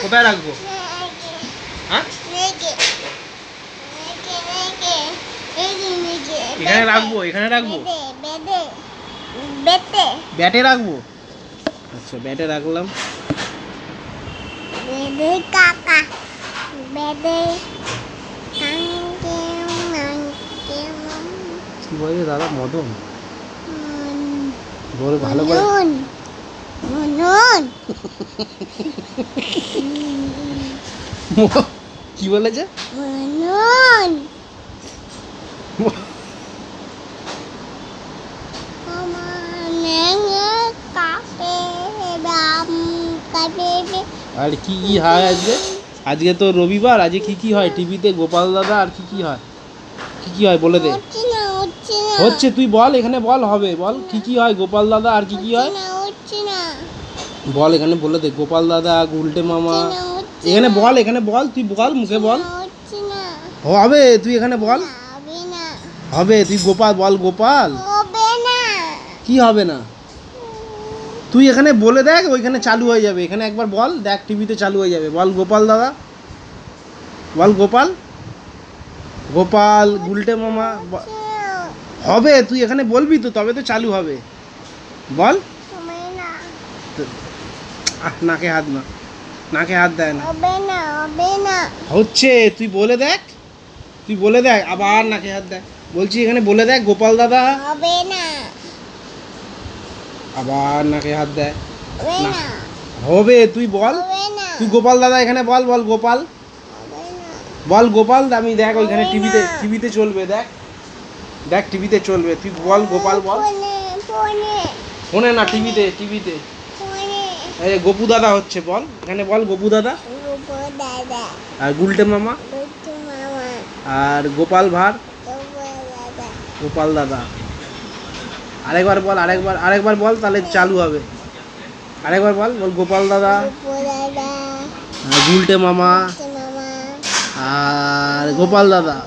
কোথায় রাখবো? হ্যাঁ, এখানে রাখবো, এখানে রাখবো, ব্যাটে রাখবো। আচ্ছা, ব্যাটে রাখলাম। কি বলে দাদা? মদন বল ভালো করে। কি বলেছে? আর কি কি হয় আজকে? আজকে তো রবিবার, আজকে কি কি হয় টিভিতে? গোপাল দাদা আর কি কি হয়? কি কি হয় বলে দে। হচ্ছে, তুই বল, এখানে বল, হবে বল কি কি হয় গোপাল দাদা আর কি কি হয় বল, এখানে বলে দে। গোপাল দাদা, গুলটে মামা, এখানে বল, এখানে বল, তুই বল, মুখে বল। হবে, তুই এখানে বল। হবে, তুই গোপাল বল, গোপাল। কি হবে না? তুই এখানে বলে দেখ, ওইখানে চালু হয়ে যাবে। এখানে একবার বল, দেখ টিভিতে চালু হয়ে যাবে। বল গোপাল দাদা, বল গোপাল, গোপাল, গুলটে মামা। হবে, তুই এখানে বলবি তো, তবে তো চালু হবে। বল। নাকে হাত না, নাকে হাত দেয় না। হচ্ছে, তুই বলে দেখ, তুই বলে দেখ, আবার নাকে হাত দেয়। বলছি এখানে বলে দেখ গোপাল দাদা। আবার নাকে হাত দেয়। হবে, তুই বল, তুই গোপাল দাদা এখানে বল, বল গোপাল, বল গোপাল। আমি দেখ ওইখানে টিভিতে, টিভিতে চলবে, দেখ দেখ টিভিতে চলবে। তুই বল গোপাল বল। ফোনে না, টিভিতে, টিভিতে। এই গোপু দাদা হচ্ছে, বল এখানে বল গোপু দাদা। আর গুলটে মামা, আর গোপাল ভাঁড়, গোপাল দাদা। আরেকবার বল, আরেকবার, আরেকবার বল, তাহলে চালু হবে। আরেকবার বল, বল গোপাল দাদা, আর গুলটে মামা, আর গোপাল দাদা।